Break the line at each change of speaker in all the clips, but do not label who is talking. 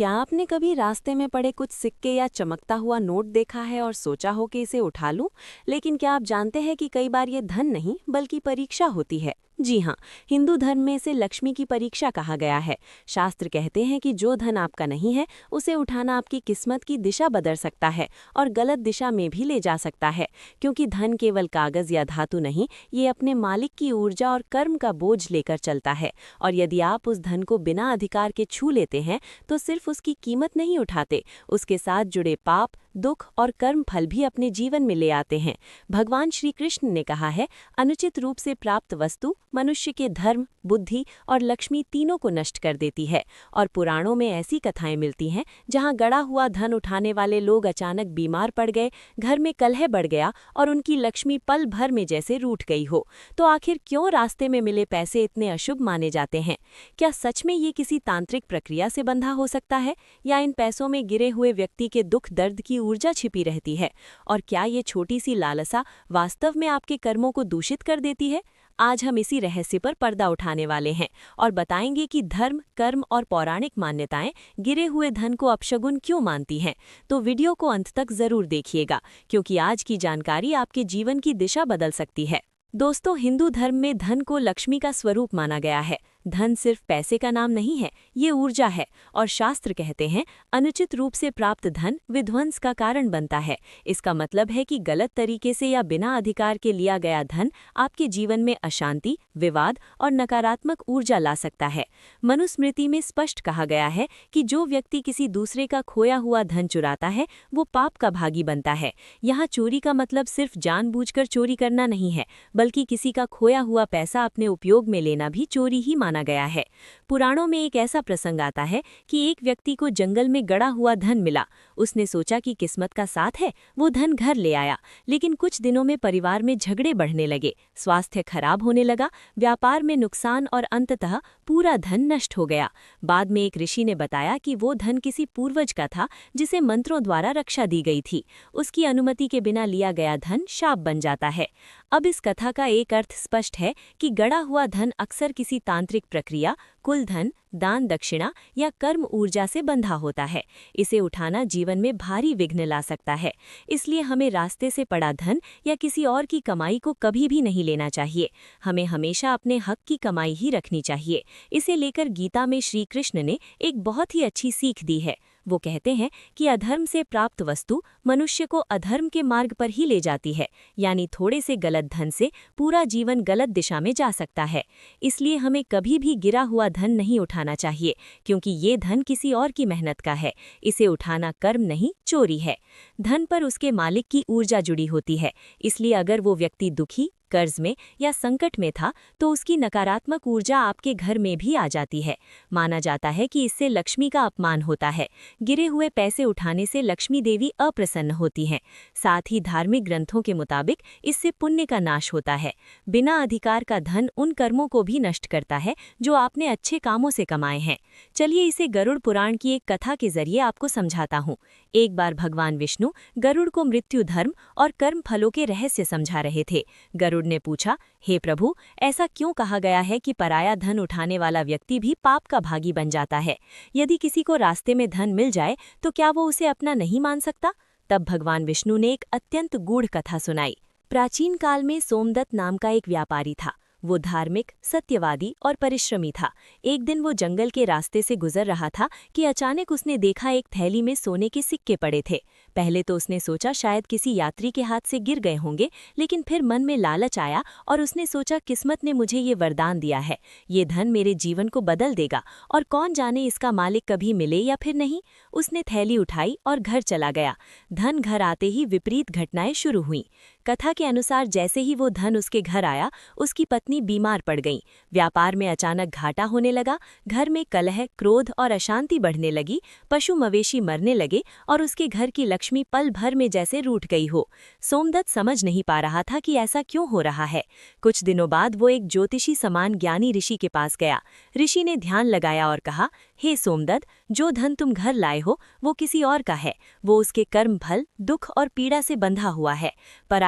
क्या आपने कभी रास्ते में पड़े कुछ सिक्के या चमकता हुआ नोट देखा है और सोचा हो कि इसे उठा लूं? लेकिन क्या आप जानते हैं कि कई बार ये धन नहीं बल्कि परीक्षा होती है। जी हाँ, हिंदू धर्म में इसे लक्ष्मी की परीक्षा कहा गया है। शास्त्र कहते हैं कि जो धन आपका नहीं है उसे उठाना आपकी किस्मत की दिशा बदल सकता है और गलत दिशा में भी ले जा सकता है, क्योंकि धन केवल कागज या धातु नहीं, ये अपने मालिक की ऊर्जा और कर्म का बोझ लेकर चलता है। और यदि आप उस धन को बिना अधिकार के छू लेते हैं तो सिर्फ उसकी कीमत नहीं उठाते, उसके साथ जुड़े पाप, दुख और कर्म फल भी अपने जीवन में ले आते हैं। भगवान श्री कृष्ण ने कहा है, अनुचित रूप से प्राप्त वस्तु मनुष्य के धर्म, बुद्धि और लक्ष्मी तीनों को नष्ट कर देती है। और पुराणों में ऐसी कथाएं मिलती हैं जहां गड़ा हुआ धन उठाने वाले लोग अचानक बीमार पड़ गए, घर में कलह बढ़ गया और उनकी लक्ष्मी पल भर में जैसे रूठ गई हो। तो आखिर क्यों रास्ते में मिले पैसे इतने अशुभ माने जाते हैं? क्या सच में ये किसी तांत्रिक प्रक्रिया से बंधा हो सकता है, या इन पैसों में गिरे हुए व्यक्ति के दुख दर्द की ऊर्जा छिपी रहती है? और क्या ये छोटी सी लालसा वास्तव में आपके कर्मों को दूषित कर देती है? आज हम इसी रहस्य पर पर्दा उठाने वाले हैं और बताएंगे कि धर्म, कर्म और पौराणिक मान्यताएं गिरे हुए धन को अपशगुन क्यों मानती हैं। तो वीडियो को अंत तक जरूर देखिएगा, क्योंकि आज की जानकारी आपके जीवन की दिशा बदल सकती है। दोस्तों, हिंदू धर्म में धन को लक्ष्मी का स्वरूप माना गया है। धन सिर्फ पैसे का नाम नहीं है, ये ऊर्जा है। और शास्त्र कहते हैं, अनुचित रूप से प्राप्त धन विध्वंस का कारण बनता है। इसका मतलब है कि गलत तरीके से या बिना अधिकार के लिया गया धन आपके जीवन में अशांति, विवाद और नकारात्मक ऊर्जा ला सकता है। मनुस्मृति में स्पष्ट कहा गया है कि जो व्यक्ति किसी दूसरे का खोया हुआ धन चुराता है वो पाप का भागी बनता है। यहाँ चोरी का मतलब सिर्फ जानबूझकर चोरी करना नहीं है, बल्कि किसी का खोया हुआ पैसा अपने उपयोग में लेना भी चोरी ही माना गया है। पुराणों में एक ऐसा प्रसंग आता है कि एक व्यक्ति को जंगल में गड़ा हुआ धन मिला। उसने सोचा कि किस्मत का साथ है, वो धन घर ले आया। लेकिन कुछ दिनों में परिवार में झगड़े बढ़ने लगे, स्वास्थ्य खराब होने लगा, व्यापार में नुकसान और अंततः पूरा धन नष्ट हो गया। बाद में एक ऋषि ने बताया कि वो धन किसी पूर्वज का था जिसे मंत्रों द्वारा रक्षा दी गई थी। उसकी अनुमति के बिना लिया गया धन शाप बन जाता है। अब इस कथा का एक अर्थ स्पष्ट है कि गड़ा हुआ धन अक्सर किसी तांत्रिक प्रक्रिया, कुलधन, दान दक्षिणा या कर्म ऊर्जा से बंधा होता है। इसे उठाना जीवन में भारी विघ्न ला सकता है। इसलिए हमें रास्ते से पड़ा धन या किसी और की कमाई को कभी भी नहीं लेना चाहिए। हमें हमेशा अपने हक की कमाई ही रखनी चाहिए। इसे लेकर गीता में श्री कृष्ण ने एक बहुत ही अच्छी सीख दी है। वो कहते हैं कि अधर्म से प्राप्त वस्तु मनुष्य को अधर्म के मार्ग पर ही ले जाती है, यानी थोड़े से गलत धन से पूरा जीवन गलत दिशा में जा सकता है। इसलिए हमें कभी भी गिरा हुआ धन नहीं उठाना चाहिए, क्योंकि ये धन किसी और की मेहनत का है। इसे उठाना कर्म नहीं, चोरी है। धन पर उसके मालिक की ऊर्जा जुड़ी होती है, इसलिए अगर वो व्यक्ति दुखी, कर्ज में या संकट में था तो उसकी नकारात्मक ऊर्जा आपके घर में भी आ जाती है। माना जाता है कि इससे लक्ष्मी का अपमान होता है। गिरे हुए पैसे उठाने से लक्ष्मी देवी अप्रसन्न होती हैं। साथ ही धार्मिक ग्रंथों के मुताबिक इससे पुण्य का नाश होता है। बिना अधिकार का धन उन कर्मों को भी नष्ट करता है जो आपने अच्छे कामों से कमाए हैं। चलिए इसे गरुड़ पुराण की एक कथा के जरिए आपको समझाता हूँ। एक बार भगवान विष्णु गरुड़ को मृत्यु, धर्म और कर्म फलों के रहस्य समझा रहे थे। गरुड़ ने पूछा, हे प्रभु, ऐसा क्यों कहा गया है कि पराया धन उठाने वाला व्यक्ति भी पाप का भागी बन जाता है? यदि किसी को रास्ते में धन मिल जाए तो क्या वो उसे अपना नहीं मान सकता? तब भगवान विष्णु ने एक अत्यंत गूढ़ कथा सुनाई। प्राचीन काल में सोमदत्त नाम का एक व्यापारी था। वो धार्मिक, सत्यवादी और परिश्रमी था। एक दिन वो जंगल के रास्ते से गुजर रहा था कि अचानक उसने देखा एक थैली में सोने के सिक्के पड़े थे। पहले तो उसने सोचा शायद किसी यात्री के हाथ से गिर गए होंगे, लेकिन फिर मन में लालच आया और उसने सोचा किस्मत ने मुझे ये वरदान दिया है, ये धन मेरे जीवन को बदल देगा और कौन जाने इसका मालिक कभी मिले या फिर नहीं। उसने थैली उठाई और घर चला गया। धन घर आते ही विपरीत घटनाएं शुरू हुईं। कथा के अनुसार जैसे ही वो धन उसके घर आया, उसकी पत्नी बीमार पड़ गई। व्यापार में अचानक घाटा होने लगा, घर में कलह, क्रोध और अशांति बढ़ने लगी, पशु मवेशी मरने लगे और उसके घर की लक्ष्मी पल भर में जैसे रूठ गई हो। सोमदत्त समझ नहीं पा रहा था कि ऐसा क्यों हो रहा है। कुछ दिनों बाद वो एक ज्योतिषी समान ज्ञानी ऋषि के पास गया। ऋषि ने ध्यान लगाया और कहा, हे सोमदत्त, जो धन तुम घर लाए हो वो किसी और का है। वो उसके कर्म फल, दुख और पीड़ा से बंधा हुआ है।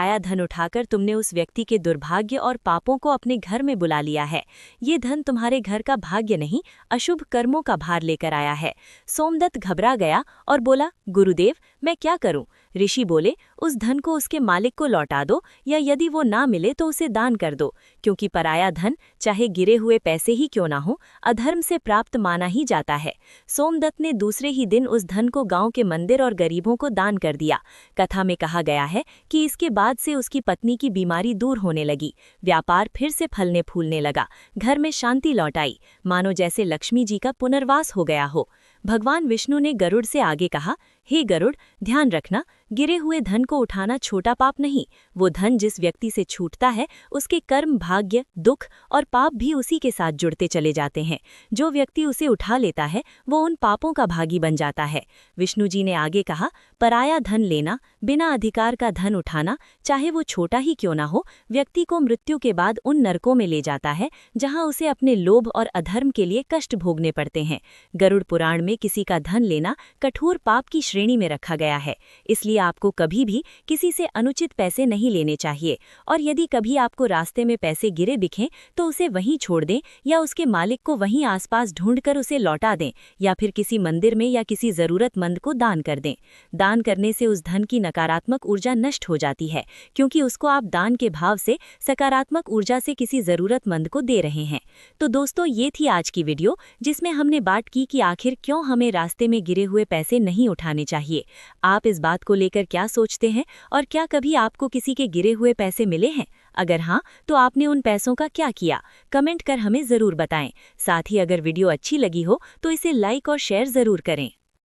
पराया धन उठाकर तुमने उस व्यक्ति के दुर्भाग्य और पापों को अपने घर में बुला लिया है। ये धन तुम्हारे घर का भाग्य नहीं, अशुभ कर्मों का भार लेकर आया है। सोमदत्त घबरा गया और बोला, गुरुदेव, मैं क्या करूं? ऋषि बोले, उस धन को उसके मालिक को लौटा दो, या यदि वो ना मिले तो उसे दान कर दो, क्योंकि पराया धन चाहे गिरे हुए पैसे ही क्यों ना हो, अधर्म से प्राप्त माना ही जाता है। सोमदत्त ने दूसरे ही दिन उस धन को गांव के मंदिर और गरीबों को दान कर दिया। कथा में कहा गया है कि इसके बाद से उसकी पत्नी की बीमारी दूर होने लगी, व्यापार फिर से फलने फूलने लगा, घर में शांति लौट आई, मानो जैसे लक्ष्मी जी का पुनर्वास हो गया हो। भगवान विष्णु ने गरुड़ से आगे कहा, हे गरुड़, ध्यान रखना, गिरे हुए धन को उठाना छोटा पाप नहीं। वो धन जिस व्यक्ति से छूटता है, उसके कर्म, भाग्य, दुख और पाप भी उसी के साथ जुड़ते चले जाते हैं। जो व्यक्ति उसे उठा लेता है, वो उन पापों का भागी बन जाता है। विष्णु जी ने आगे कहा, पराया धन लेना, बिना अधिकार का धन उठाना, चाहे वो छोटा ही क्यों ना हो, व्यक्ति को मृत्यु के बाद उन नरकों में ले जाता है जहां उसे अपने लोभ और अधर्म के लिए कष्ट भोगने पड़ते हैं। गरुड़ पुराण में किसी का धन लेना कठोर पाप की श्रेणी में रखा गया है। इसलिए आपको कभी भी किसी से अनुचित पैसे नहीं लेने चाहिए, और यदि कभी आपको रास्ते में पैसे गिरे दिखें तो उसे वहीं छोड़ दें, या उसके मालिक को वहीं आसपास ढूंढकर उसे लौटा दें, या फिर किसी मंदिर में या किसी जरूरतमंद को दान कर दें। दान करने से उस धन की नकारात्मक ऊर्जा नष्ट हो जाती है, क्योंकि उसको आप दान के भाव से सकारात्मक ऊर्जा से किसी जरूरतमंद को दे रहे हैं। तो दोस्तों, ये थी आज की वीडियो, जिसमें हमने बात की कि आखिर क्यों हमें रास्ते में गिरे हुए पैसे नहीं उठाने चाहिए। आप इस बात को लेकर क्या सोचते हैं, और क्या कभी आपको किसी के गिरे हुए पैसे मिले हैं? अगर हाँ, तो आपने उन पैसों का क्या किया? कमेंट कर हमें जरूर बताएं। साथ ही अगर वीडियो अच्छी लगी हो तो इसे लाइक और शेयर जरूर करें।